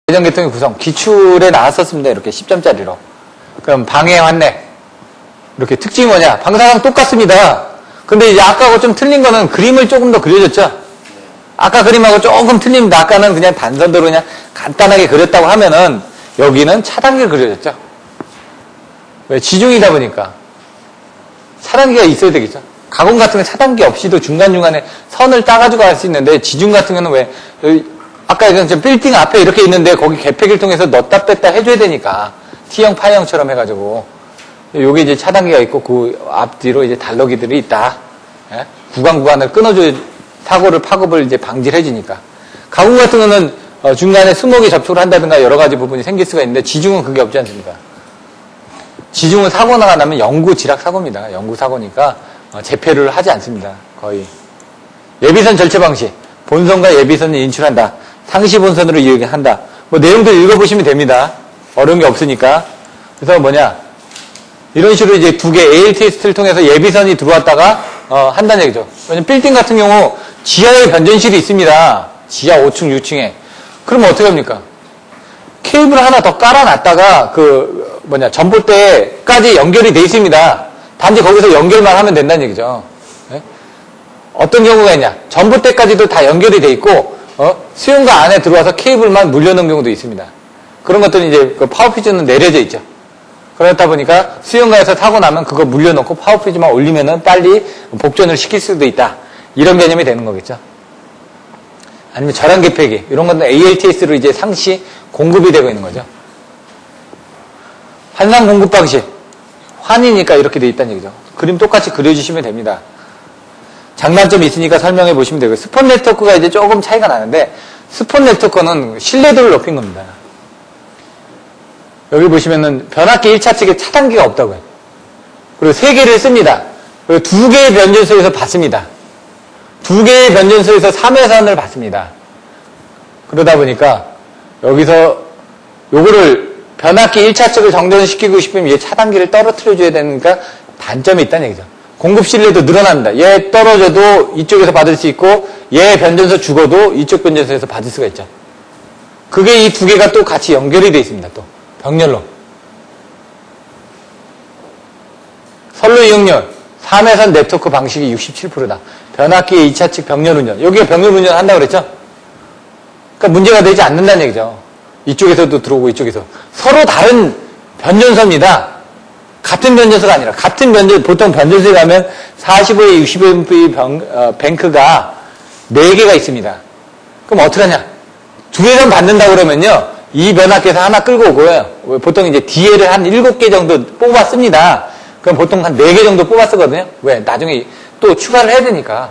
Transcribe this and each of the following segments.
대전계통의 구성, 기출에 나왔었습니다. 이렇게 10점짜리로. 그럼 방해 환내. 이렇게 특징이 뭐냐? 방사랑 똑같습니다. 근데 이제 아까하고 좀 틀린 거는 그림을 조금 더 그려줬죠? 아까 그림하고 조금 틀립니다. 아까는 그냥 단선도로 그냥 간단하게 그렸다고 하면은 여기는 차단기를 그려줬죠? 왜? 지중이다 보니까. 차단기가 있어야 되겠죠? 가공 같은 건 차단기 없이도 중간중간에 선을 따가지고 할 수 있는데 지중 같은 경우는 왜? 아까 얘기한 빌딩 앞에 이렇게 있는데 거기 개폐기를 통해서 넣었다 뺐다 해줘야 되니까 T형, 파형처럼 해가지고 요게 이제 차단기가 있고 그 앞뒤로 이제 달러기들이 있다. 예? 구간을 끊어줘야 사고를 파급을 이제 방지를 해주니까. 가공 같은 거는 중간에 수목이 접촉을 한다든가 여러 가지 부분이 생길 수가 있는데 지중은 그게 없지 않습니까? 지중은 사고가 나면 영구 지락 사고입니다. 영구 사고니까 재폐를 하지 않습니다. 거의. 예비선 절체 방식. 본선과 예비선을 인출한다. 상시 본선으로 이용한다. 뭐 내용들 읽어보시면 됩니다. 어려운 게 없으니까. 그래서 뭐냐. 이런 식으로 이제 두 개 AL 테스트를 통해서 예비선이 들어왔다가 한다는 얘기죠. 왜냐면 빌딩 같은 경우 지하에 변전실이 있습니다. 지하 5층, 6층에. 그러면 어떻게 합니까? 케이블을 하나 더 깔아놨다가 전봇대까지 연결이 돼 있습니다. 단지 거기서 연결만 하면 된다는 얘기죠. 네? 어떤 경우가 있냐? 전봇대까지도 다 연결이 돼 있고 수용가 안에 들어와서 케이블만 물려놓은 경우도 있습니다. 그런 것들은 이제 그 파워퓨즈는 내려져 있죠. 그렇다 보니까 수용가에서 타고 나면 그거 물려놓고 파워퓨즈만 올리면은 빨리 복전을 시킬 수도 있다. 이런 개념이 되는 거겠죠. 아니면 절한 개폐기 이런 것은 ALTS로 이제 상시 공급이 되고 있는 거죠. 환상 공급 방식 환이니까 이렇게 돼 있다는 얘기죠. 그림 똑같이 그려주시면 됩니다. 장단점이 있으니까 설명해 보시면 되고요. 스폰 네트워크가 이제 조금 차이가 나는데 스폰 네트워크는 신뢰도를 높인 겁니다. 여기 보시면은 변압기 1차 측에 차단기가 없다고요. 그리고 3개를 씁니다. 그리고 2개의 변전소에서 받습니다. 2개의 변전소에서 3회선을 받습니다. 그러다 보니까 여기서 요거를 변압기 1차 측을 정전시키고 싶으면 얘 차단기를 떨어뜨려줘야 되니까 단점이 있다는 얘기죠. 공급 신뢰도 늘어납니다. 얘 떨어져도 이쪽에서 받을 수 있고 얘 변전소 죽어도 이쪽 변전소에서 받을 수가 있죠. 그게 이 2개가 또 같이 연결이 되어 있습니다. 또 병렬로. 선로 이용률 3회선 네트워크 방식이 67%다. 변압기의 2차 측 병렬 운전. 여기가 병렬 운전 한다고 그랬죠? 그러니까 문제가 되지 않는다는 얘기죠. 이쪽에서도 들어오고 이쪽에서. 서로 다른 변전소입니다. 같은 변전소가 아니라 같은 보통 변전소에 가면 45에 60A 뱅크가 4개가 있습니다. 그럼 어떻게 하냐? 2회선 받는다고 그러면요. 이 변압기에서 하나 끌고 오고요. 보통 이제 DL을 한 7개 정도 뽑아 씁니다. 그럼 보통 한 4개 정도 뽑아 쓰거든요. 왜? 나중에 또 추가를 해야 되니까.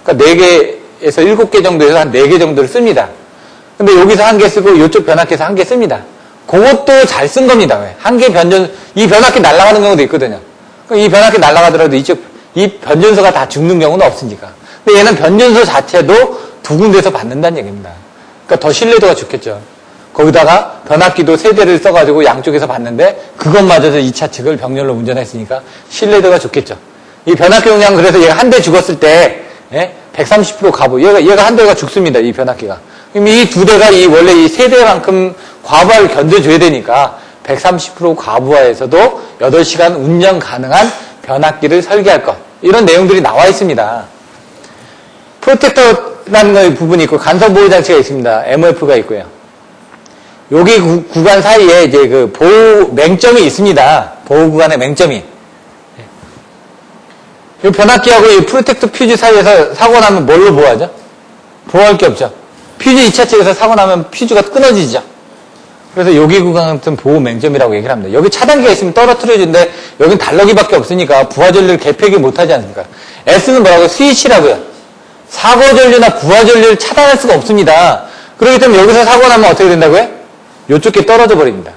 그러니까 4개에서 7개 정도에서 한 4개 정도를 씁니다. 근데 여기서 1개 쓰고 이쪽 변압기에서 1개 씁니다. 그것도 잘 쓴 겁니다. 왜? 이 변압기 날아가는 경우도 있거든요. 그럼 이 변압기 날아가더라도 이 변전소가 다 죽는 경우는 없으니까. 근데 얘는 변전소 자체도 2군데에서 받는다는 얘기입니다. 그러니까 더 신뢰도가 좋겠죠. 거기다가 변압기도 3대를 써가지고 양쪽에서 받는데 그것마저도 2차 측을 병렬로 운전했으니까 신뢰도가 좋겠죠. 이 변압기 용량 그래서 얘가 한 대 죽었을 때 130% 과부. 얘가 한 대가 죽습니다. 이 변압기가. 그럼 이 2대가 원래 이 3대만큼 과부하를 견뎌줘야 되니까 130% 과부하에서도 8시간 운전 가능한 변압기를 설계할 것. 이런 내용들이 나와 있습니다. 프로텍터라는 부분이 있고 간섭보호장치가 있습니다. MOF가 있고요. 여기 구간 사이에 이제 그 보호 맹점이 있습니다. 보호 구간의 맹점이. 이 변압기하고 이 프로텍터 퓨즈 사이에서 사고 나면 뭘로 보호하죠? 보호할 게 없죠. 퓨즈 2차 측에서 사고 나면 퓨즈가 끊어지죠. 그래서 여기 구간은 보호 맹점이라고 얘기를 합니다. 여기 차단기가 있으면 떨어뜨려주는데 여긴 달러기밖에 없으니까 부하전류를 개폐기 못하지 않습니까? S는 뭐라고요? 스위치라고요. 사고 전류나 부하 전류를 차단할 수가 없습니다. 그렇기 때문에 여기서 사고 나면 어떻게 된다고요? 이쪽에 떨어져 버립니다.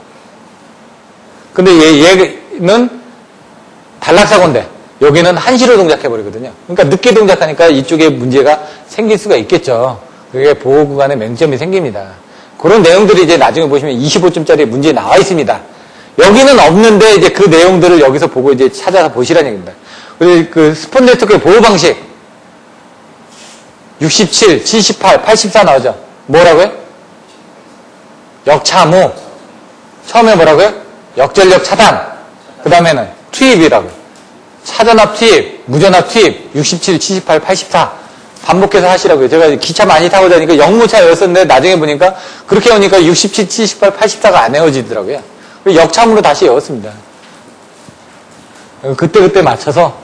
근데 얘는 단락사고인데 여기는 한시로 동작해버리거든요. 그러니까 늦게 동작하니까 이쪽에 문제가 생길 수가 있겠죠. 그게 보호 구간에 맹점이 생깁니다. 그런 내용들이 이제 나중에 보시면 25점짜리 문제에 나와 있습니다. 여기는 없는데 이제 그 내용들을 여기서 보고 이제 찾아서 보시라는 얘기입니다. 그리고 그 스폰 네트워크의 보호 방식 67, 78, 84 나오죠. 뭐라고요? 역차무. 처음에 뭐라고요? 역전력 차단. 그 다음에는 투입이라고. 차전압 투입, 무전압 투입, 67, 78, 84. 반복해서 하시라고요. 제가 기차 많이 타고 다니니까 역무차였었는데 나중에 보니까 그렇게 오니까 67, 78, 84가 안 외워지더라고요. 역참으로 다시 외웠습니다. 그때 맞춰서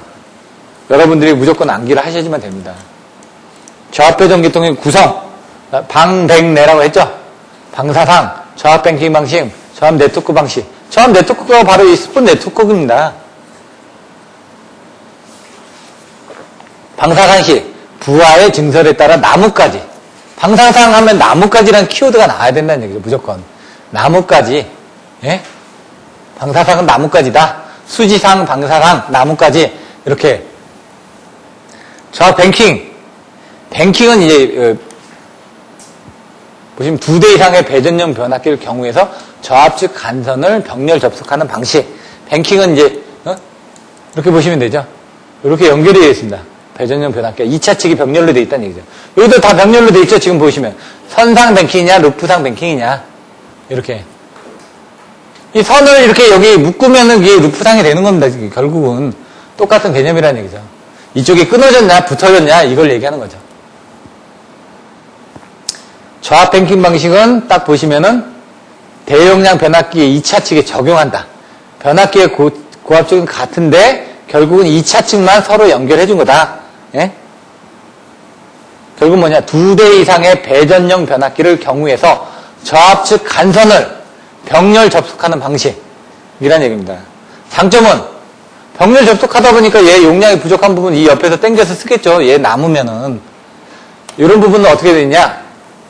여러분들이 무조건 암기를 하셔야지만 됩니다. 저압배전기통의 구성, 방댕내라고 했죠? 방사상, 저압뱅킹 방식, 저압 네트워크 방식. 저압 네트워크가 바로 이 스폰 네트워크입니다. 방사상식, 부하의 증설에 따라 나무까지. 방사상 하면 나무까지라는 키워드가 나와야 된다는 얘기죠, 무조건. 나무까지. 예? 방사상은 나무까지다. 수지상, 방사상, 나무까지. 이렇게. 저압 뱅킹. 뱅킹은 이제, 보시면 2대 이상의 배전용 변압기를 경우에서 저압측 간선을 병렬 접속하는 방식. 뱅킹은 이제, 이렇게 보시면 되죠. 이렇게 연결이 되어 있습니다. 배전용 변압기가 2차 측이 병렬로 되어 있다는 얘기죠. 여기도 다 병렬로 되어 있죠. 지금 보시면. 선상 뱅킹이냐, 루프상 뱅킹이냐. 이렇게. 이 선을 이렇게 여기 묶으면은 이게 루프상이 되는 겁니다. 결국은. 똑같은 개념이라는 얘기죠. 이쪽이 끊어졌냐, 붙어졌냐, 이걸 얘기하는 거죠. 저압 뱅킹 방식은 딱 보시면은 대용량 변압기의 2차 측에 적용한다. 변압기의 고압쪽은 같은데 결국은 2차 측만 서로 연결해 준 거다. 예? 결국 뭐냐, 2대 이상의 배전용 변압기를 경우에서 저압측 간선을 병렬 접속하는 방식이라는 얘기입니다. 장점은 병렬 접속하다 보니까 얘 용량이 부족한 부분 이 옆에서 당겨서 쓰겠죠. 얘 남으면은. 이런 부분은 어떻게 되느냐,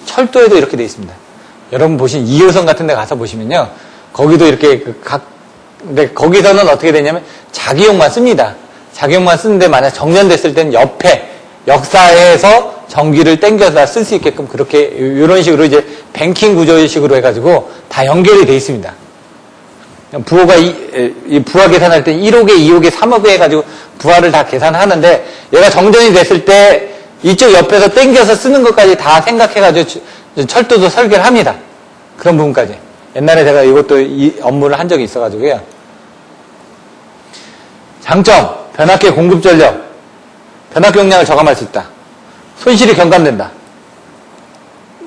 철도에도 이렇게 되어 있습니다. 여러분 보신 2호선 같은 데 가서 보시면요, 거기도 이렇게 근데 거기서는 어떻게 되냐면 자기용만 씁니다. 자기용만 쓰는데 만약 정전됐을 때는 옆에 역사에서 전기를 땡겨서 쓸 수 있게끔 그렇게 이런 식으로 이제 뱅킹 구조식으로 해가지고 다 연결이 돼 있습니다. 부하가 이 부하 계산할 때 1호계, 2호계, 3호계 해가지고 부하를 다 계산하는데 얘가 정전이 됐을 때 이쪽 옆에서 땡겨서 쓰는 것까지 다 생각해가지고 철도도 설계를 합니다. 그런 부분까지. 옛날에 제가 이것도 이 업무를 한 적이 있어가지고요. 장점, 변압기 공급 전력, 변압기 용량을 저감할 수 있다. 손실이 경감된다.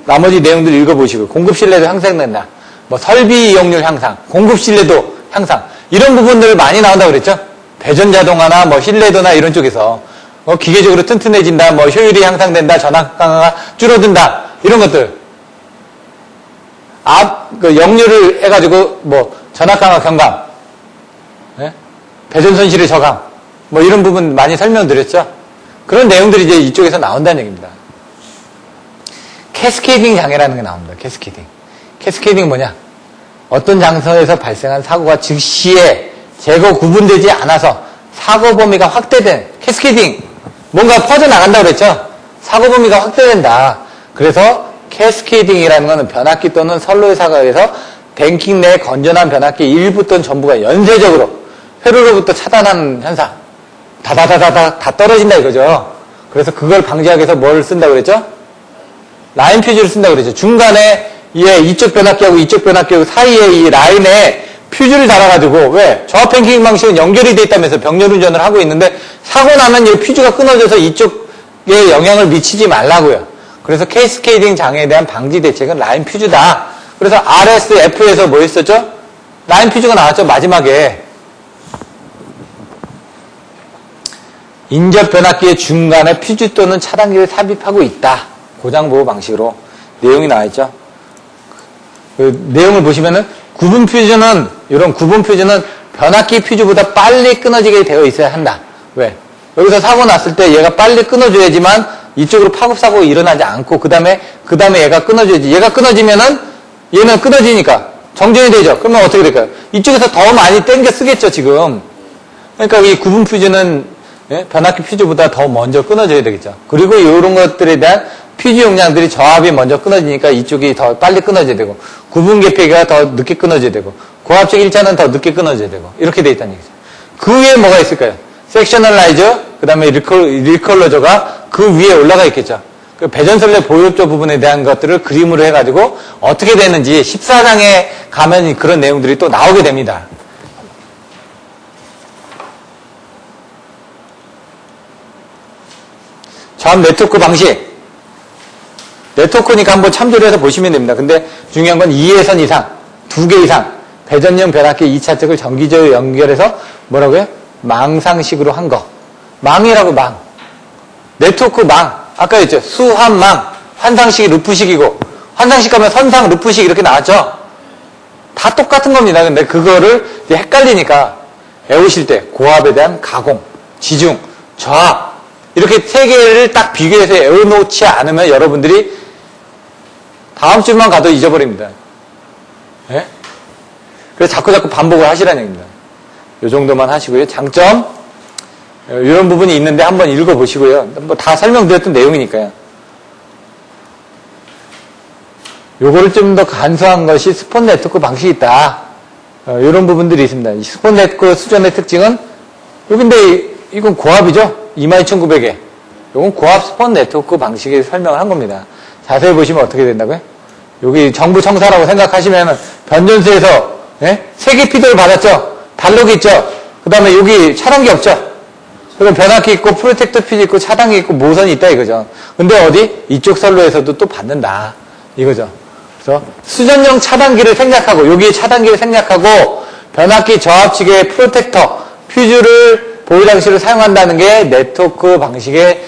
나머지 내용들 읽어보시고, 공급 신뢰도 향상된다. 뭐 설비 이용률 향상, 공급 신뢰도 향상, 이런 부분들 많이 나온다고 그랬죠? 배전 자동화나 뭐 신뢰도나 이런 쪽에서 기계적으로 튼튼해진다, 뭐 효율이 향상된다, 전압 강화가 줄어든다, 이런 것들. 역류를 해가지고, 뭐, 전압 강화 경감, 예? 배전 손실의 저감, 뭐, 이런 부분 많이 설명드렸죠? 그런 내용들이 이제 이쪽에서 나온다는 얘기입니다. 캐스케이딩 장애라는 게 나옵니다. 캐스케이딩. 캐스케이딩은 뭐냐? 어떤 장소에서 발생한 사고가 즉시에 재고 구분되지 않아서 사고 범위가 확대된, 캐스케이딩. 뭔가 퍼져나간다고 그랬죠? 사고 범위가 확대된다. 그래서 캐스케이딩이라는 것은 변압기 또는 선로의 사고에서 뱅킹 내 건전한 변압기 일부 또는 전부가 연쇄적으로 회로로부터 차단하는 현상. 다 떨어진다 이거죠. 그래서 그걸 방지하기 위해서 뭘 쓴다고 그랬죠? 라인 퓨즈를 쓴다고 그랬죠. 중간에 이쪽 변압기하고 이쪽 변압기하고 사이에 이 라인에 퓨즈를 달아가지고, 왜? 저압 뱅킹 방식은 연결이 돼 있다면서 병렬 운전을 하고 있는데 사고 나면 이 퓨즈가 끊어져서 이쪽에 영향을 미치지 말라고요. 그래서 캐스케이딩 장애에 대한 방지 대책은 라인 퓨즈다. 그래서 RSF에서 뭐 했었죠? 라인 퓨즈가 나왔죠, 마지막에. 인접 변압기의 중간에 퓨즈 또는 차단기를 삽입하고 있다. 고장보호 방식으로 내용이 나와있죠. 그 내용을 보시면은 구분 퓨즈는, 이런 구분 퓨즈는 변압기 퓨즈보다 빨리 끊어지게 되어 있어야 한다. 왜? 여기서 사고 났을 때 얘가 빨리 끊어줘야지만 이쪽으로 파급사고가 일어나지 않고 그 다음에 얘가 끊어줘야지. 얘가 끊어지면은 얘는 끊어지니까 정전이 되죠. 그러면 어떻게 될까요? 이쪽에서 더 많이 땡겨 쓰겠죠, 지금. 그러니까 이 구분 퓨즈는, 예? 변압기 퓨즈보다 더 먼저 끊어져야 되겠죠. 그리고 이런 것들에 대한 퓨즈 용량들이 저압이 먼저 끊어지니까 이쪽이 더 빨리 끊어져야 되고, 구분 계폐기가 더 늦게 끊어져야 되고, 고압적 1차는 더 늦게 끊어져야 되고, 이렇게 돼 있다는 얘기죠. 그 위에 뭐가 있을까요? 섹셔널라이저, 그 다음에 리컬러저가 그 위에 올라가 있겠죠. 그 배전설레 보요조 부분에 대한 것들을 그림으로 해가지고 어떻게 되는지 14장에 가면 그런 내용들이 또 나오게 됩니다. 저항 네트워크 방식. 네트워크니까 한번 참조를 해서 보시면 됩니다. 근데 중요한 건 2회선 이상, 2개 이상, 배전용 변압기 2차측을 전기적으로 연결해서 뭐라고요? 망상식으로 한 거. 망이라고 망. 네트워크 망. 아까 했죠. 수환망. 환상식이 루프식이고, 환상식 가면 선상, 루프식 이렇게 나왔죠? 다 똑같은 겁니다. 근데 그거를 이제 헷갈리니까 외우실 때 고압에 대한 가공, 지중, 저압, 이렇게 세 개를 딱 비교해서 외워놓지 않으면 여러분들이 다음 주만 가도 잊어버립니다. 예? 그래서 자꾸 반복을 하시라는 얘기입니다. 요 정도만 하시고요. 장점, 이런 부분이 있는데 한번 읽어보시고요. 뭐 다 설명드렸던 내용이니까요. 요거를 좀 더 간소한 것이 스폰 네트워크 방식이 있다. 이런 부분들이 있습니다. 이 스폰 네트워크 수전의 특징은, 근데 이건 고압이죠? 22,900에. 요건 고압 스폰 네트워크 방식에 설명을 한 겁니다. 자세히 보시면 어떻게 된다고요? 여기 정부 청사라고 생각하시면 변전소에서 세개 피드를 받았죠? 단록이 있죠? 그 다음에 여기 차단기 없죠? 그럼 변압기 있고 프로텍터 피드 있고 차단기 있고 모선이 있다 이거죠. 근데 어디? 이쪽 선로에서도 또 받는다 이거죠. 그래서 수전용 차단기를 생략하고 여기에 차단기를 생략하고 변압기 저압 측의 프로텍터 퓨즈를 보유 장치를 사용한다는 게 네트워크 방식의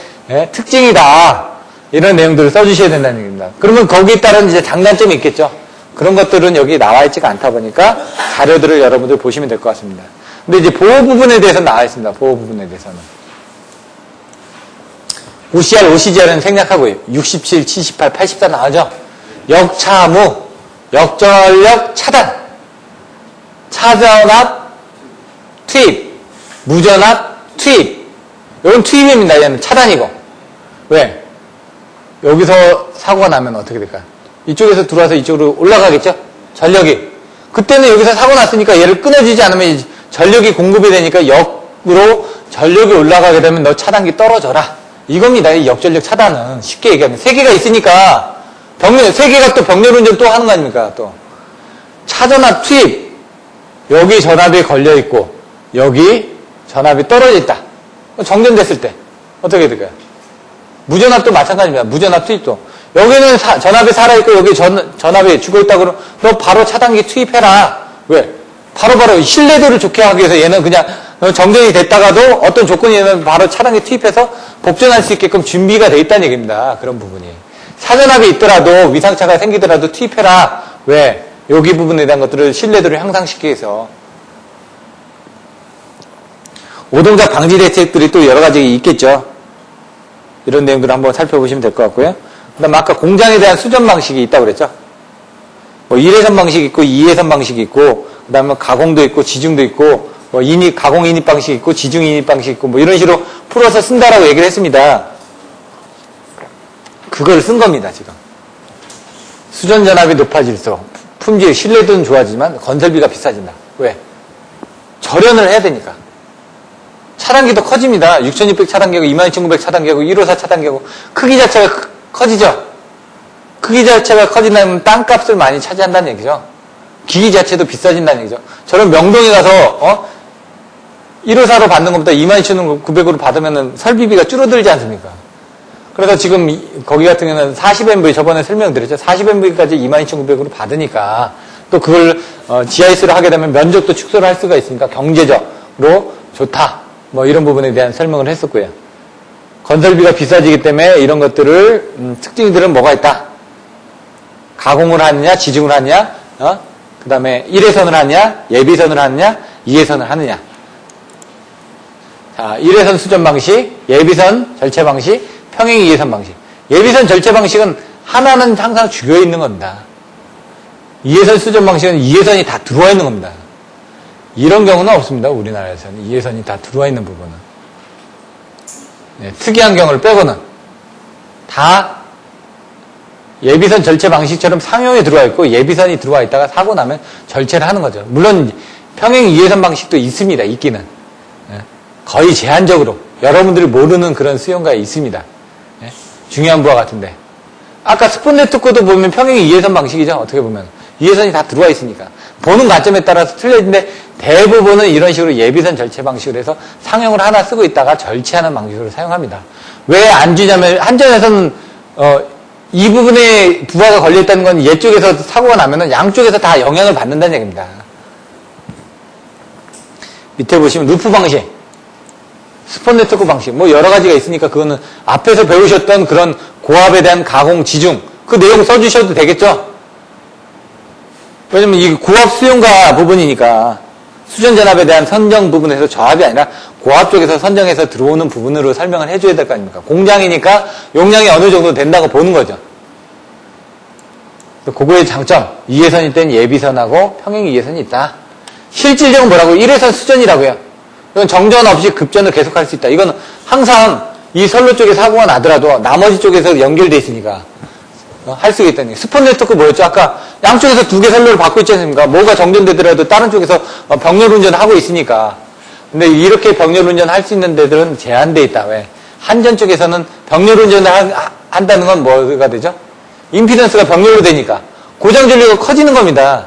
특징이다. 이런 내용들을 써주셔야 된다는 얘기입니다. 그러면 거기에 따른 이제 장단점이 있겠죠. 그런 것들은 여기 나와 있지가 않다 보니까 자료들을 여러분들 보시면 될 것 같습니다. 근데 이제 보호 부분에 대해서는 나와 있습니다. 보호 부분에 대해서는. OCR, OCGR은 생략하고요. 67, 78, 84 나오죠? 역차무, 역전력 차단, 차전압 투입, 무전압 투입. 이건 투입입니다. 얘는 차단이고. 왜? 여기서 사고가 나면 어떻게 될까요? 이쪽에서 들어와서 이쪽으로 올라가겠죠? 전력이. 그때는 여기서 사고 났으니까 얘를 끊어주지 않으면 전력이 공급이 되니까 역으로 전력이 올라가게 되면 너 차단기 떨어져라. 이겁니다. 이 역전력 차단은. 쉽게 얘기하면. 세 개가 있으니까 세 개가 또 병렬 운전 또 하는 거 아닙니까? 또. 차전압 투입. 여기 전압이 걸려있고 여기 전압이 떨어져 있다. 정전됐을 때 어떻게 될까요? 무전압도 마찬가지입니다. 무전압 투입도. 여기는 전압이 살아있고 여기 전압이 죽어있다 그러면 너 바로 차단기 투입해라. 왜? 바로 신뢰도를 좋게 하기 위해서 얘는 그냥 정전이 됐다가도 어떤 조건이 되면 바로 차단기 투입해서 복전할 수 있게끔 준비가 돼 있다는 얘기입니다. 그런 부분이. 사전압이 있더라도 위상차가 생기더라도 투입해라. 왜? 여기 부분에 대한 것들을 신뢰도를 향상시키기 위해서. 오동작 방지 대책들이 또 여러 가지 있겠죠. 이런 내용들을 한번 살펴보시면 될 것 같고요. 그 다음에 아까 공장에 대한 수전 방식이 있다고 그랬죠. 뭐 1회선 방식이 있고 2회선 방식이 있고 그 다음에 가공도 있고 지중도 있고 뭐 가공 인입 방식이 있고 지중 인입 방식이 있고 뭐 이런 식으로 풀어서 쓴다라고 얘기를 했습니다. 그걸 쓴 겁니다. 지금. 수전 전압이 높아질수록 품질, 신뢰도는 좋아지지만 건설비가 비싸진다. 왜? 절연을 해야 되니까. 차단기도 커집니다. 6600 차단기하고 22900 차단기하고 154 차단기하고 크기 자체가 커지죠. 크기 자체가 커진다면 땅값을 많이 차지한다는 얘기죠. 기기 자체도 비싸진다는 얘기죠. 저런 명동에 가서 154로 받는 것보다 22900으로 받으면 설비비가 줄어들지 않습니까? 그래서 지금 거기 같은 경우는 40MV 저번에 설명드렸죠. 40MV까지 22900으로 받으니까 또 그걸 GIS를 하게 되면 면적도 축소를 할 수가 있으니까 경제적으로 좋다. 뭐 이런 부분에 대한 설명을 했었고요. 건설비가 비싸지기 때문에 이런 것들을 특징들은 뭐가 있다. 가공을 하느냐, 지중을 하느냐, 그 다음에 1회선을 하느냐, 예비선을 하느냐, 2회선을 하느냐. 자, 1회선 수전 방식, 예비선 절체 방식, 평행 2회선 방식. 예비선 절체 방식은 하나는 항상 죽여 있는 겁니다. 2회선 수전 방식은 2회선이 다 들어와 있는 겁니다. 이런 경우는 없습니다. 우리나라에서는 2회선이 다 들어와 있는 부분은. 네, 특이한 경우를 빼고는 다 예비선 절체 방식처럼 상용에 들어와 있고 예비선이 들어와 있다가 사고 나면 절체를 하는 거죠. 물론 평행 2회선 방식도 있습니다. 있기는. 네, 거의 제한적으로 여러분들이 모르는 그런 수용가에 있습니다. 네, 중요한 부하 같은데. 아까 스폰 네트워크도 보면 평행이 이해선 방식이죠. 어떻게 보면. 이해선이 다 들어와 있으니까. 보는 관점에 따라서 틀려지는데 대부분은 이런 식으로 예비선 절체 방식으로 해서 상용을 하나 쓰고 있다가 절체하는 방식으로 사용합니다. 왜 안 주냐면 한전에서는 이 부분에 부하가 걸려있다는 건 얘쪽에서 사고가 나면은 양쪽에서 다 영향을 받는다는 얘기입니다. 밑에 보시면 루프 방식, 스폰 네트워크 방식, 뭐 여러 가지가 있으니까 그거는 앞에서 배우셨던 그런 고압에 대한 가공, 지중, 그 내용 써주셔도 되겠죠? 왜냐면 이 고압 수용가 부분이니까 수전전압에 대한 선정 부분에서 저압이 아니라 고압 쪽에서 선정해서 들어오는 부분으로 설명을 해줘야 될 거 아닙니까? 공장이니까 용량이 어느 정도 된다고 보는 거죠. 그거의 장점, 이해선일 땐 예비선하고 평행 이해선이 있다. 실질적으로 뭐라고? 1회선 수전이라고요. 이건 정전 없이 급전을 계속할 수 있다. 이건 항상 이 선로 쪽에 사고가 나더라도 나머지 쪽에서 연결돼 있으니까 할 수가 있다는 얘기예요. 스폰 네트워크 뭐였죠? 아까 양쪽에서 두 개 선로를 받고 있지 않습니까? 뭐가 정전되더라도 다른 쪽에서 병렬 운전하고 있으니까. 근데 이렇게 병렬 운전할 수 있는 데들은 제한돼 있다. 왜? 한전 쪽에서는 병렬 운전을 한다는 건 뭐가 되죠? 임피던스가 병렬로 되니까 고장 전류가 커지는 겁니다.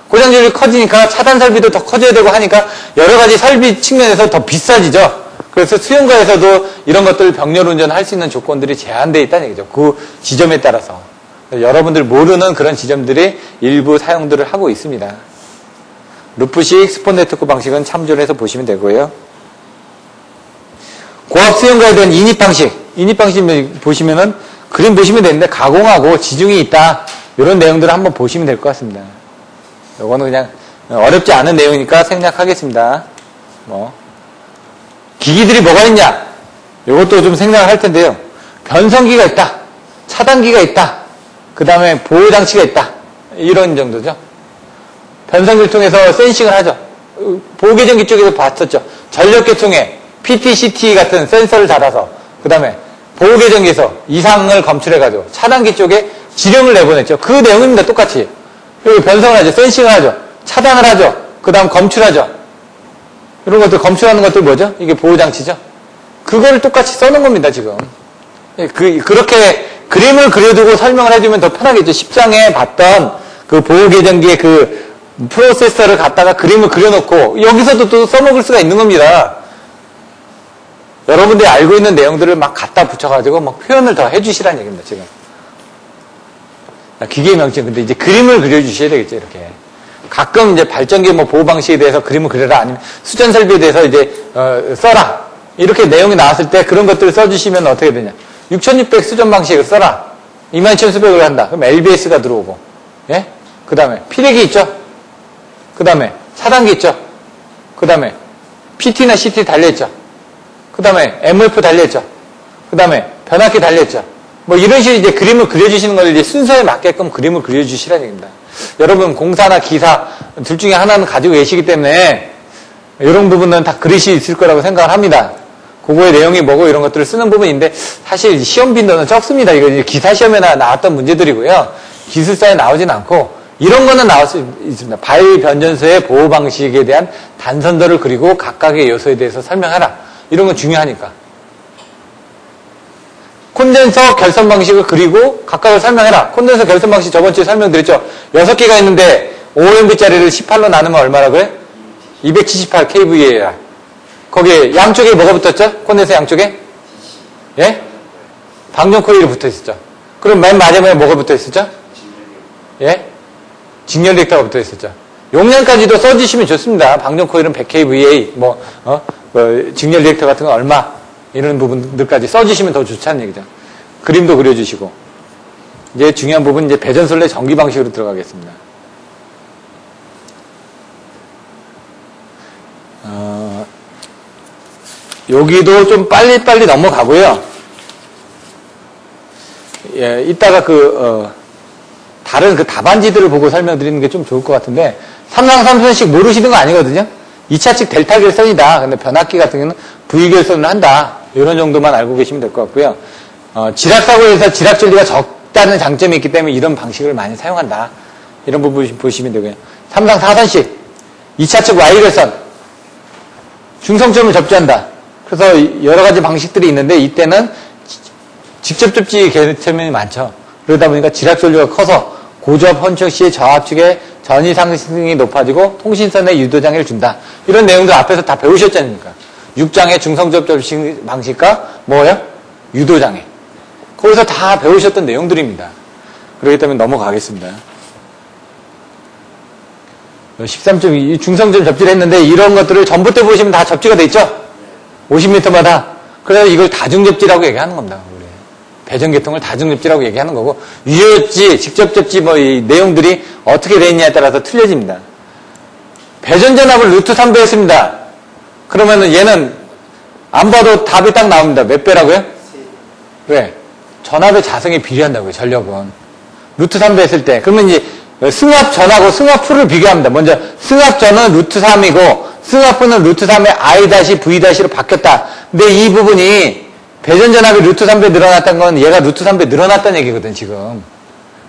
고장 전류가 커지니까 차단 설비도 더 커져야 되고 하니까 여러 가지 설비 측면에서 더 비싸지죠. 그래서 수용가에서도 이런 것들 병렬 운전할 수 있는 조건들이 제한되어 있다는 얘기죠. 그 지점에 따라서. 여러분들 모르는 그런 지점들이 일부 사용들을 하고 있습니다. 루프식 스폰 네트워크 방식은 참조를 해서 보시면 되고요. 고압 수용가에 대한 인입 방식. 인입 방식 보시면은 그림 보시면 되는데 가공하고 지중이 있다. 이런 내용들을 한번 보시면 될 것 같습니다. 요거는 그냥 어렵지 않은 내용이니까 생략하겠습니다. 기기들이 뭐가 있냐? 요것도 좀 생략을 할 텐데요. 변성기가 있다. 차단기가 있다. 그 다음에 보호장치가 있다. 이런 정도죠. 변성기를 통해서 센싱을 하죠. 보호계정기 쪽에서 봤었죠. 전력계통에 PT, CT 같은 센서를 달아서 그 다음에 보호계정기에서 이상을 검출해가지고 차단기 쪽에 지령을 내보냈죠. 그 내용입니다. 똑같이. 그리고 변성을 하죠. 센싱을 하죠. 차단을 하죠. 그 다음 검출하죠. 이런 것들 검출하는 것들 뭐죠? 이게 보호장치죠. 그거를 똑같이 써놓은 겁니다. 지금. 그렇게 그림을 그려두고 설명을 해주면 더 편하겠죠. 10장에 봤던 그 보호계정기의 그 프로세서를 갖다가 그림을 그려놓고 여기서도 또 써먹을 수가 있는 겁니다. 여러분들이 알고 있는 내용들을 막 갖다 붙여가지고 막 표현을 더 해주시라는 얘기입니다. 지금. 기계 명칭. 근데 이제 그림을 그려주셔야 되겠죠. 이렇게. 가끔 이제 발전기 뭐 보호 방식에 대해서 그림을 그려라. 아니면 수전 설비에 대해서 이제, 써라. 이렇게 내용이 나왔을 때 그런 것들을 써주시면 어떻게 되냐. 6600 수전 방식을 써라. 22,000 수백을 한다. 그럼 LBS가 들어오고. 예? 그 다음에 피렉이 있죠? 그 다음에 차단기 있죠? 그 다음에 PT나 CT 달려있죠? 그 다음에 MF 달려있죠? 그 다음에 변압기 달려있죠? 뭐 이런 식으로 이제 그림을 그려주시는 걸 이제 순서에 맞게끔 그림을 그려주시라는 얘기입니다. 여러분 공사나 기사 둘 중에 하나는 가지고 계시기 때문에 이런 부분은 다 그릇이 있을 거라고 생각을 합니다. 그거의 내용이 뭐고 이런 것들을 쓰는 부분인데 사실 시험 빈도는 적습니다. 이거 이제 기사 시험에나 나왔던 문제들이고요. 기술사에 나오진 않고 이런 거는 나올 수 있습니다. 바일 변전소의 보호 방식에 대한 단선도를 그리고 각각의 요소에 대해서 설명하라. 이런 건 중요하니까. 콘덴서 결선 방식을 그리고 각각을 설명해라. 콘덴서 결선 방식 저번 주에 설명드렸죠. 6개가 있는데 5MV짜리를 18로 나누면 얼마라고요? 278 kVAR. 거기에 양쪽에 뭐가 붙었죠? 콘덴서 양쪽에? 예? 방전 코일이 붙어 있었죠. 그럼 맨 마지막에 뭐가 붙어 있었죠? 예? 직렬 리액터가 붙어 있었죠. 용량까지도 써주시면 좋습니다. 방전 코일은 100 kVA, 직렬 리액터 같은 건 얼마? 이런 부분들까지 써주시면 더 좋다는 얘기죠. 그림도 그려주시고. 이제 중요한 부분, 이제 배전솔레 전기 방식으로 들어가겠습니다. 여기도 좀 빨리빨리 넘어가고요. 예, 이따가 다른 그 답안지들을 보고 설명드리는 게 좀 좋을 것 같은데, 3상 3선씩 모르시는 거 아니거든요? 2차 측 델타 결선이다. 근데 변압기 같은 경우는 V 결선을 한다. 이런 정도만 알고 계시면 될 것 같고요. 지락사고에서 지락전류가 적다는 장점이 있기 때문에 이런 방식을 많이 사용한다. 이런 부분 보시면 되고요. 3상 4선씩 2차 측 Y 결선 중성점을 접지한다. 그래서 여러 가지 방식들이 있는데 이때는 직접 접지 개체면이 많죠. 그러다 보니까 지락전류가 커서 고접 헌척 시에 저압축의 전위 상승이 높아지고 통신선에 유도장애를 준다. 이런 내용들 앞에서 다 배우셨지 않습니까? 육장애, 중성접 접시 방식과 뭐예요? 유도장애. 거기서 다 배우셨던 내용들입니다. 그렇기 때문에 넘어가겠습니다. 13.2 중성접 접지를 했는데 이런 것들을 전봇대 보시면 다 접지가 돼 있죠? 50m마다. 그래서 이걸 다중접지라고 얘기하는 겁니다. 우리 배전계통을 다중접지라고 얘기하는 거고 유효접지, 직접접지 뭐 이 내용들이 어떻게 돼 있냐에 따라서 틀려집니다. 배전전압을 루트 3배 했습니다. 그러면은 얘는 안 봐도 답이 딱 나옵니다. 몇 배라고요? 왜? 전압의 자성에 비례한다고요. 전력은. 루트 3배 했을 때. 그러면 이제 승합전하고 승합푸를 비교합니다. 먼저 승합전은 루트 3이고 승합푸는 루트 3의 I-V-로 바뀌었다. 근데 이 부분이 배전전압이 루트 3배 늘어났다는 건 얘가 루트 3배 늘어났다는 얘기거든, 지금.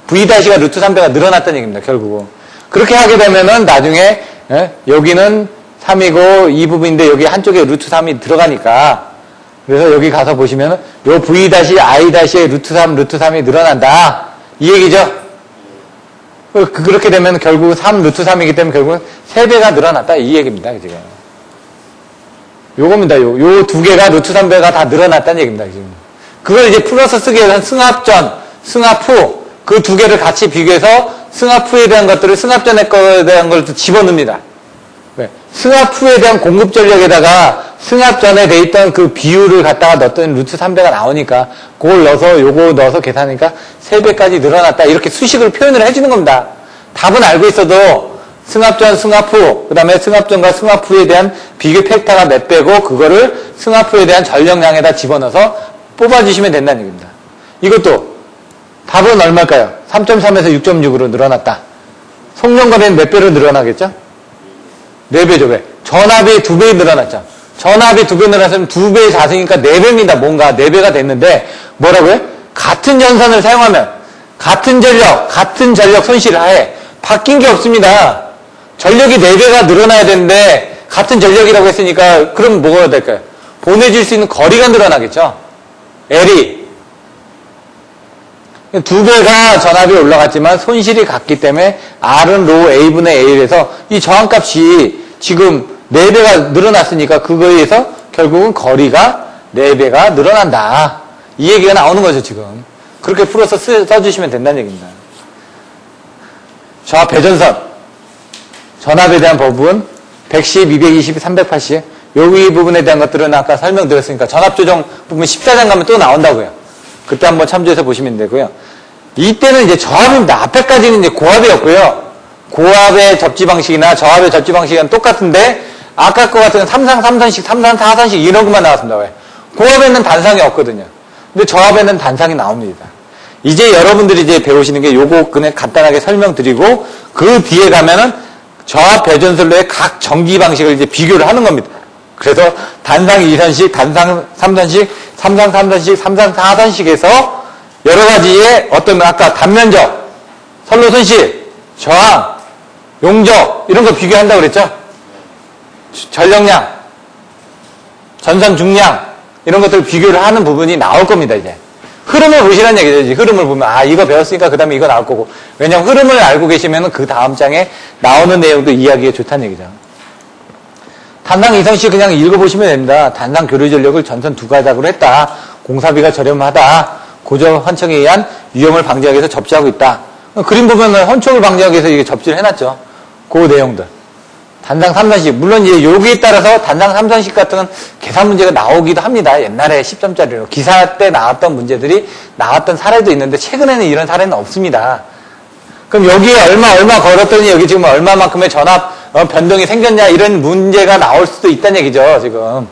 V-가 루트 3배가 늘어났다는 얘기입니다, 결국은. 그렇게 하게 되면은 나중에, 여기는 3이고 이 부분인데 여기 한쪽에 루트 3이 들어가니까. 그래서 여기 가서 보시면은 요 V-I-의 루트 3이 늘어난다. 이 얘기죠? 그렇게 되면 결국 3, 루트 3이기 때문에 결국은 3배가 늘어났다. 이 얘기입니다, 지금. 요겁니다. 요 두 개가 루트 3배가 다 늘어났다는 얘기입니다, 지금. 그걸 이제 풀어서 쓰기 위해서는 승합전, 승합후, 그 두 개를 같이 비교해서 승합후에 대한 것들을 승합전에 거에 대한 걸 집어넣습니다. 왜? 승합후에 대한 공급 전력에다가 승합전에 돼 있던 그 비율을 갖다가 넣었더니 루트 3배가 나오니까 그걸 넣어서 요거 넣어서 계산하니까 3배까지 늘어났다. 이렇게 수식으로 표현을 해주는 겁니다. 답은 알고 있어도 승합전, 승합후, 그 다음에 승합전과 승합후에 대한 비교 팩터가 몇 배고 그거를 승합후에 대한 전력량에다 집어넣어서 뽑아주시면 된다는 얘기입니다. 이것도 답은 얼마일까요? 3.3에서 6.6으로 늘어났다. 속력거리는 몇 배로 늘어나겠죠? 4배죠, 왜? 전압이 2배 늘어났죠. 전압이 2배 늘어났으면 2배의 자승이니까 4배입니다. 뭔가 4배가 됐는데 뭐라고요? 같은 전선을 사용하면 같은 전력 손실 하에 바뀐 게 없습니다. 전력이 4배가 늘어나야 되는데 같은 전력이라고 했으니까 그럼 뭐가 될까요? 보내줄 수 있는 거리가 늘어나겠죠. L이 2배가 전압이 올라갔지만 손실이 같기 때문에 R은 로 A분의 A에서 이 저항값이 지금 4배가 늘어났으니까 그거에 의해서 결국은 거리가 4배가 늘어난다. 이 얘기가 나오는 거죠, 지금. 그렇게 풀어서 써주시면 된다는 얘기입니다. 저압 배전선. 전압에 대한 법은 110, 220, 380. 여기 부분에 대한 것들은 아까 설명드렸으니까 전압 조정 부분 14장 가면 또 나온다고요. 그때 한번 참조해서 보시면 되고요. 이때는 이제 저압입니다. 앞에까지는 이제 고압이었고요. 고압의 접지 방식이나 저압의 접지 방식은 똑같은데 아까 거 같은 3상 3선식, 3상 4선식 이런 것만 나왔습니다. 왜? 고압에는 단상이 없거든요. 근데 저압에는 단상이 나옵니다. 이제 여러분들이 이제 배우시는 게 요거 그냥 간단하게 설명드리고 그 뒤에 가면은 저압 배전선로의 각 전기 방식을 이제 비교를 하는 겁니다. 그래서 단상 2선식, 단상 3선식, 3상 3선식, 3상 4선식에서 여러 가지의 어떤 아까 단면적, 선로 손실, 저항, 용적 이런 거 비교한다고 그랬죠? 전력량, 전선 중량 이런 것들을 비교를 하는 부분이 나올 겁니다. 이제 흐름을 보시라는 얘기죠. 이제 흐름을 보면 아 이거 배웠으니까 그 다음에 이거 나올 거고 왜냐하면 흐름을 알고 계시면 그 다음 장에 나오는 내용도 이해하기가 좋다는 얘기죠. 단상 2선식 그냥 읽어보시면 됩니다. 단상 교류 전력을 전선 2가닥으로 했다. 공사비가 저렴하다. 고저 헌척에 의한 위험을 방지하기 위해서 접지하고 있다. 그림 보면은 헌척을 방지하기 위해서 이게 접지를 해놨죠. 그 내용들. 단상 3선식. 물론 이제 여기에 따라서 단상 3선식 같은 계산 문제가 나오기도 합니다. 옛날에 10점짜리로. 기사 때 나왔던 문제들이 나왔던 사례도 있는데 최근에는 이런 사례는 없습니다. 그럼 여기에 얼마 걸었더니 여기 지금 얼마만큼의 전압 변동이 생겼냐 이런 문제가 나올 수도 있다는 얘기죠. 지금.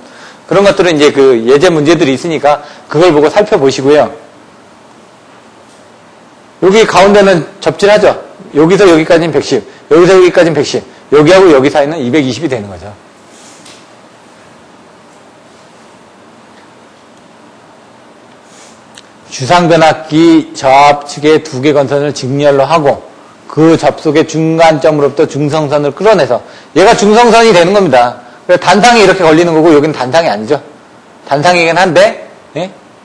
그런 것들은 이제 그 예제 문제들이 있으니까 그걸 보고 살펴보시고요. 여기 가운데는 접질하죠. 여기서 여기까지는 110, 여기서 여기까지는 110, 여기하고 여기 사이는 220이 되는 거죠. 주상변압기 저압 측의 2개 건선을 직렬로 하고 그 접속의 중간점으로부터 중성선을 끌어내서 얘가 중성선이 되는 겁니다. 그래서 단상이 이렇게 걸리는 거고 여기는 단상이 아니죠. 단상이긴 한데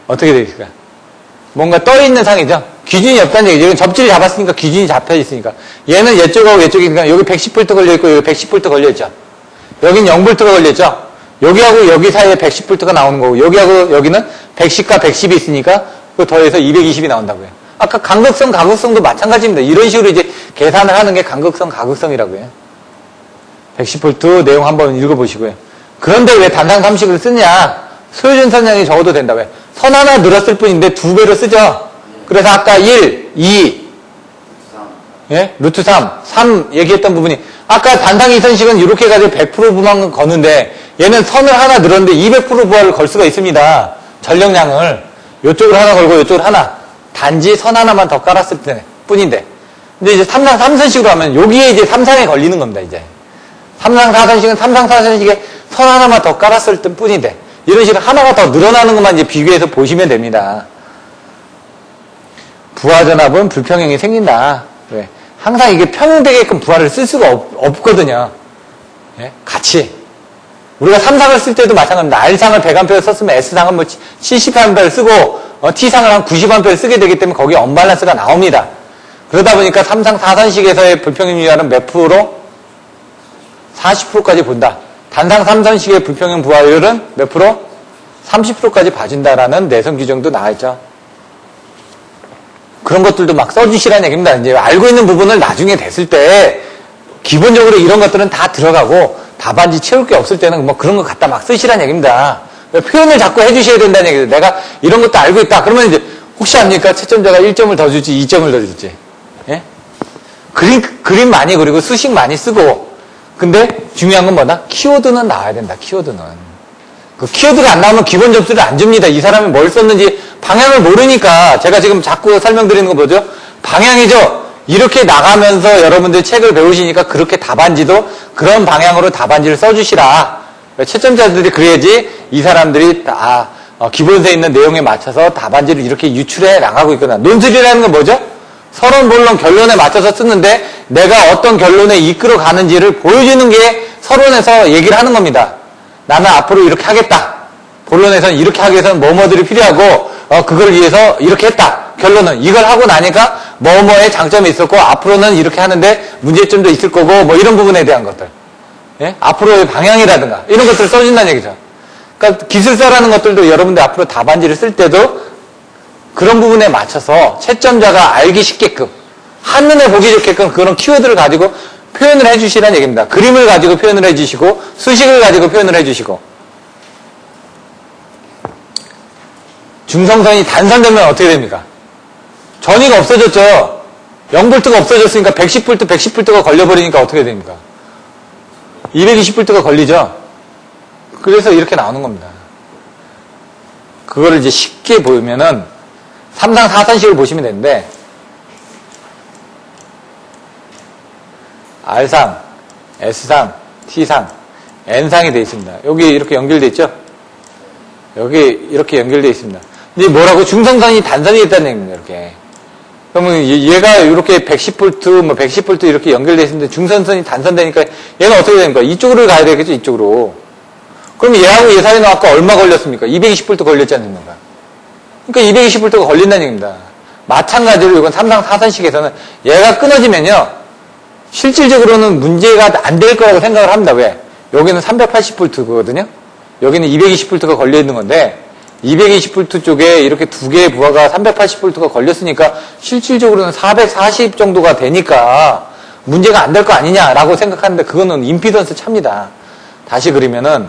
어떻게 되겠을까? 뭔가 떠있는 상이죠. 기준이 없다는 얘기죠. 이건 접지를 잡았으니까 기준이 잡혀있으니까. 얘는 이쪽하고 이쪽이니까 여기 110V 걸려있고 여기 110V 걸려있죠. 여긴 0V가 걸려있죠. 여기하고 여기 사이에 110V가 나오는 거고 여기하고 여기는 110과 110이 있으니까 그 더해서 220이 나온다고요. 아까 간극성, 가극성도 마찬가지입니다. 이런 식으로 이제 계산을 하는 게 간극성, 가극성이라고 해요. 110V 내용 한번 읽어보시고요. 그런데 왜 단상 3식을 쓰냐? 소요전 선량이 적어도 된다. 왜? 선 하나 늘었을 뿐인데 2배로 쓰죠. 그래서 아까 1, 2, 예? 루트 3, 3 얘기했던 부분이 아까 단상 2선식은 이렇게 해가지고 100% 부만 거는데 얘는 선을 하나 늘었는데 200% 부하를 걸 수가 있습니다. 전력량을 이쪽으로 하나 걸고 이쪽으로 하나 단지 선 하나만 더 깔았을 뿐인데 근데 이제 3상 3선식으로 하면 여기에 이제 3상에 걸리는 겁니다. 이제 3상 4선식은 3상 4선식에 선 하나만 더 깔았을 뿐인데 이런 식으로 하나가 더 늘어나는 것만 이제 비교해서 보시면 됩니다. 부하전압은 불평형이 생긴다. 왜? 항상 이게 평형되게끔 부하를 쓸 수가 없거든요. 예? 같이. 우리가 3상을 쓸 때도 마찬가지입니다. R상을 100A를 썼으면 S상은 뭐 70A를 쓰고 T상을 한 90A를 쓰게 되기 때문에 거기에 언밸런스가 나옵니다. 그러다 보니까 3상 4선식에서의 불평형 유화는 몇 프로? 40%까지 본다. 단상 3선식의 불평형 부하율은 몇 프로? 30%까지 봐준다라는 내성 규정도 나와있죠. 그런 것들도 막 써주시라는 얘기입니다. 이제 알고 있는 부분을 나중에 됐을 때 기본적으로 이런 것들은 다 들어가고 답안지 채울 게 없을 때는 뭐 그런 거 갖다 막 쓰시라는 얘기입니다. 표현을 자꾸 해주셔야 된다는 얘기죠. 내가 이런 것도 알고 있다. 그러면 이제 혹시 압니까? 채점자가 1점을 더 줄지 2점을 더 줄지. 예? 그림 많이 그리고 수식 많이 쓰고 근데 중요한 건 뭐다? 키워드는 나와야 된다. 키워드는. 그 키워드가 안 나오면 기본 점수를 안 줍니다. 이 사람이 뭘 썼는지 방향을 모르니까 제가 지금 자꾸 설명드리는 거 뭐죠? 방향이죠. 이렇게 나가면서 여러분들 책을 배우시니까 그렇게 답안지도 그런 방향으로 답안지를 써주시라. 채점자들이 그래야지 이 사람들이 다 기본서에 있는 내용에 맞춰서 답안지를 이렇게 유출해 나가고 있구나. 논술이라는 건 뭐죠? 서론, 본론, 결론에 맞춰서 쓰는데 내가 어떤 결론에 이끌어 가는지를 보여주는 게 서론에서 얘기를 하는 겁니다. 나는 앞으로 이렇게 하겠다. 본론에서는 이렇게 하기 위해서는 뭐뭐들이 필요하고 그걸 위해서 이렇게 했다. 결론은 이걸 하고 나니까 뭐뭐의 장점이 있었고 앞으로는 이렇게 하는데 문제점도 있을 거고 뭐 이런 부분에 대한 것들. 예? 앞으로의 방향이라든가 이런 것들을 써준다는 얘기죠. 그러니까 기술서라는 것들도 여러분들 앞으로 답안지를 쓸 때도 그런 부분에 맞춰서 채점자가 알기 쉽게끔 한눈에 보기 좋게끔 그런 키워드를 가지고 표현을 해주시라는 얘기입니다. 그림을 가지고 표현을 해주시고 수식을 가지고 표현을 해주시고 중성선이 단선되면 어떻게 됩니까? 전위가 없어졌죠. 0V가 없어졌으니까 110V, 110V가 걸려버리니까 어떻게 됩니까? 220V가 걸리죠. 그래서 이렇게 나오는 겁니다. 그거를 이제 쉽게 보면은 3상 4선식을 보시면 되는데 R상, S상, T상, N상이 되어 있습니다. 여기 이렇게 연결되어 있죠? 여기 이렇게 연결되어 있습니다. 이제 뭐라고? 중성선이 단선이 있다는 얘기입니다. 이렇게. 그러면 얘가 이렇게 110V, 뭐 110V 이렇게 연결되어 있는데 중성선이 단선되니까 얘는 어떻게 됩니까? 이쪽으로 가야 되겠죠? 이쪽으로. 그럼 얘하고 얘 사이는 아까 얼마 걸렸습니까? 220V 걸렸지 않습니까? 그러니까 220V가 걸린다는 얘기입니다. 마찬가지로 이건 3상 4선식에서는 얘가 끊어지면요. 실질적으로는 문제가 안 될 거라고 생각을 합니다. 왜? 여기는 380V거든요. 여기는 220V가 걸려있는 건데 220V 쪽에 이렇게 두 개의 부하가 380V가 걸렸으니까 실질적으로는 440 정도가 되니까 문제가 안 될 거 아니냐라고 생각하는데 그거는 임피던스 차입니다. 다시 그리면은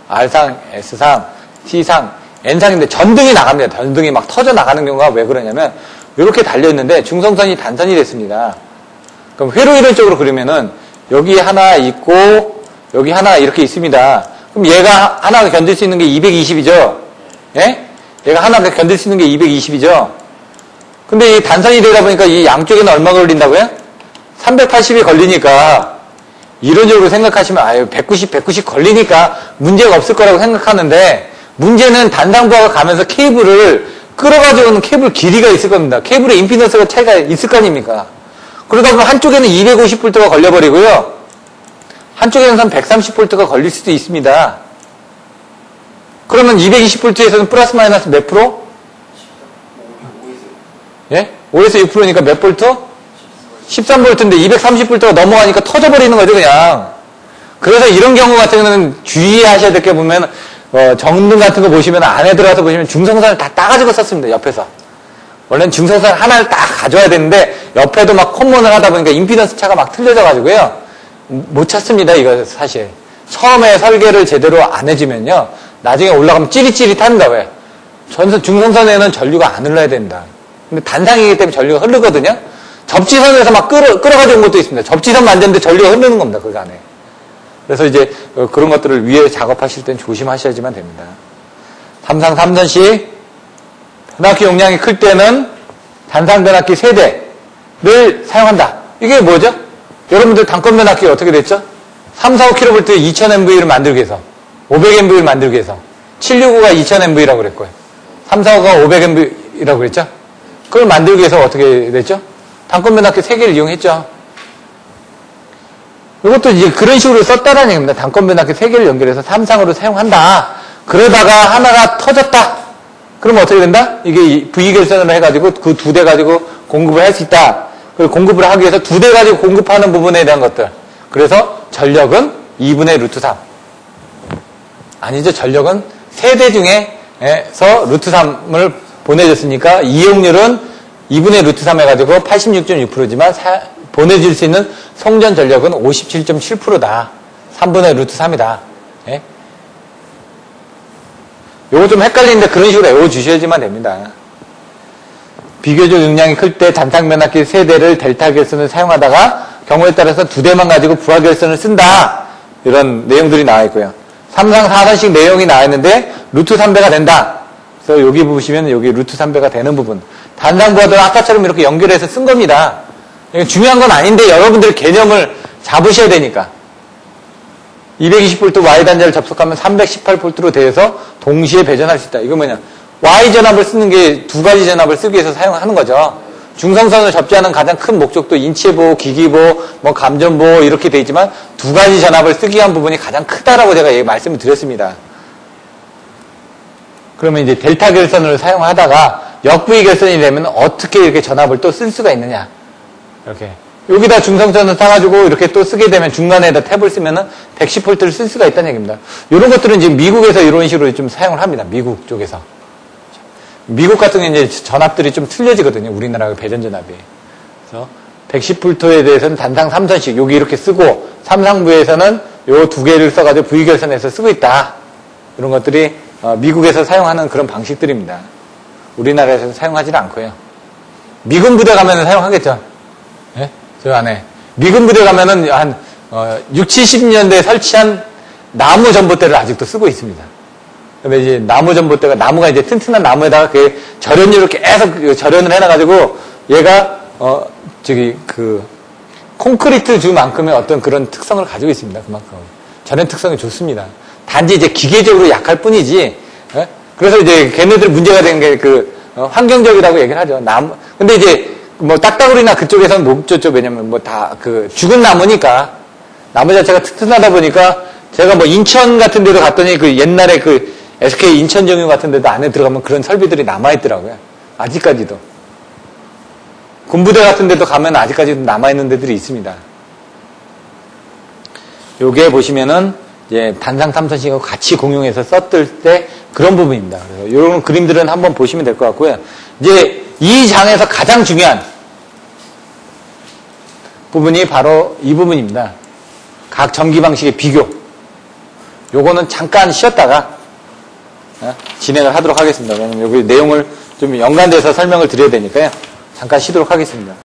R상, S상, T상, N상인데 전등이 나갑니다. 전등이 막 터져 나가는 경우가 왜 그러냐면 이렇게 달려있는데 중성선이 단선이 됐습니다. 그럼 회로 이론적으로 그리면은 여기 하나 있고 여기 하나 이렇게 있습니다. 그럼 얘가 하나 견딜 수 있는 게 220이죠. 예? 얘가 하나 견딜 수 있는 게 220이죠. 근데 이 단선이 되다 보니까 이 양쪽에는 얼마 걸린다고요? 380이 걸리니까 이론적으로 생각하시면 아유 190 걸리니까 문제가 없을 거라고 생각하는데 문제는 단상부하가 가면서 케이블을 끌어가지고는 케이블 길이가 있을 겁니다. 케이블의 임피던스가 차이가 있을 거 아닙니까? 그러다 보면 한쪽에는 250V가 걸려버리고요. 한쪽에는 130V가 걸릴 수도 있습니다. 그러면 220V에서는 플러스 마이너스 몇 프로? 예? 5에서 6%니까 몇 볼트? 13볼트인데 230볼트가 넘어가니까 터져버리는 거죠, 그냥. 그래서 이런 경우 같은 경우는 주의하셔야 될 게 보면, 정등 같은 거 보시면 안에 들어가서 보시면 중성선을 다 따가지고 썼습니다, 옆에서. 원래는 중성선 하나를 딱 가져와야 되는데, 옆에도 막 콤몬을 하다 보니까 임피던스 차가 막 틀려져가지고요. 못 찾습니다, 이거 사실. 처음에 설계를 제대로 안 해주면요. 나중에 올라가면 찌릿찌릿합니다, 왜? 중성선에는 전류가 안 흘러야 된다. 근데 단상이기 때문에 전류가 흐르거든요. 접지선에서 막 끌어가지고 온 것도 있습니다. 접지선 만드는데 전류가 흐르는 겁니다, 그 안에. 그래서 이제 그런 것들을 위에 작업하실 땐 조심하셔야지만 됩니다. 삼상 3선식 변압기 용량이 클 때는 단상 변압기 3대를 사용한다. 이게 뭐죠? 여러분들 단건 변압기가 어떻게 됐죠? 345kV 2000MV를 만들기 위해서 500MV를 만들기 위해서 765가 2000MV라고 그랬고요. 345가 500MV라고 그랬죠? 그걸 만들기 위해서 어떻게 됐죠? 단건 변압기 3개를 이용했죠. 이것도 이제 그런 식으로 썼다라는 얘기입니다. 단건 변압기 3개를 연결해서 삼상으로 사용한다. 그러다가 하나가 터졌다. 그러면 어떻게 된다? 이게 V결선으로 해가지고 그 2대 가지고 공급을 할 수 있다. 그 공급을 하기 위해서 2대 가지고 공급하는 부분에 대한 것들. 그래서 전력은 2분의 루트 3. 아니죠. 전력은 3대 중에서 루트 3을 보내줬으니까 이용률은 2분의 루트 3 해가지고 86.6%지만 보내줄 수 있는 송전 전력은 57.7%다. 3분의 루트 3이다. 예? 요거 좀 헷갈리는데 그런 식으로 외워주셔야지만 됩니다. 비교적 용량이 클 때 단상 변압기 3대를 델타 결선을 사용하다가 경우에 따라서 2대만 가지고 부하 결선을 쓴다. 이런 내용들이 나와 있고요. 3상 4선식 내용이 나와 있는데 루트 3배가 된다. 그래서 여기 보시면 여기 루트 3배가 되는 부분. 단상 부하들은 아까처럼 이렇게 연결해서 쓴 겁니다. 중요한 건 아닌데 여러분들 개념을 잡으셔야 되니까. 220V Y단자를 접속하면 318V로 되어서 동시에 배전할 수 있다. 이거 뭐냐. Y전압을 쓰는 게 2가지 전압을 쓰기 위해서 사용하는 거죠. 중성선을 접지하는 가장 큰 목적도 인체보호, 기기보호, 뭐 감전보호 이렇게 돼 있지만 2가지 전압을 쓰기 위한 부분이 가장 크다라고 제가 말씀을 드렸습니다. 그러면 이제 델타 결선을 사용하다가 역V 결선이 되면 어떻게 이렇게 전압을 또 쓸 수가 있느냐. 이렇게. 여기다 중성선을 타가지고 이렇게 또 쓰게 되면 중간에다 탭을 쓰면은 110V를 쓸 수가 있다는 얘기입니다. 이런 것들은 지금 미국에서 이런 식으로 좀 사용을 합니다. 미국 쪽에서. 미국 같은 경우는 이제 전압들이 좀 틀려지거든요. 우리나라의 배전 전압이. 그래서 110V에 대해서는 단상 3선식 여기 이렇게 쓰고 삼상부에서는 요 2개를 써가지고 V결선에서 쓰고 있다. 이런 것들이 미국에서 사용하는 그런 방식들입니다. 우리나라에서는 사용하지는 않고요. 미군 부대 가면은 사용하겠죠. 예? 저 안에. 미군 부대 가면은 한 60, 70년대에 설치한 나무 전봇대를 아직도 쓰고 있습니다. 근데 이제 나무 전봇대가 나무가 이제 튼튼한 나무에다가 그 절연유를 계속 절연을 해놔가지고 얘가 콘크리트 주만큼의 어떤 그런 특성을 가지고 있습니다. 그만큼 절연 특성이 좋습니다. 단지 이제 기계적으로 약할 뿐이지. 예? 그래서 이제 걔네들 문제가 된 게 환경적이라고 얘기를 하죠. 나무. 근데 이제 뭐 딱따구리나 그쪽에서는 못 줬죠. 왜냐면 뭐 다 죽은 나무니까 나무 자체가 튼튼하다 보니까 제가 뭐 인천 같은 데도 갔더니 그 옛날에 그 SK 인천정유 같은 데도 안에 들어가면 그런 설비들이 남아있더라고요. 아직까지도. 군부대 같은 데도 가면 아직까지도 남아있는 데들이 있습니다. 요게 보시면은 이제 단상 3선식하고 같이 공용해서 썼을 때 그런 부분입니다. 그래서 이런 그림들은 한번 보시면 될 것 같고요. 이제 이 장에서 가장 중요한 부분이 바로 이 부분입니다. 각 전기 방식의 비교. 요거는 잠깐 쉬었다가 진행을 하도록 하겠습니다. 왜냐면 여기 내용을 좀 연관돼서 설명을 드려야 되니까요. 잠깐 쉬도록 하겠습니다.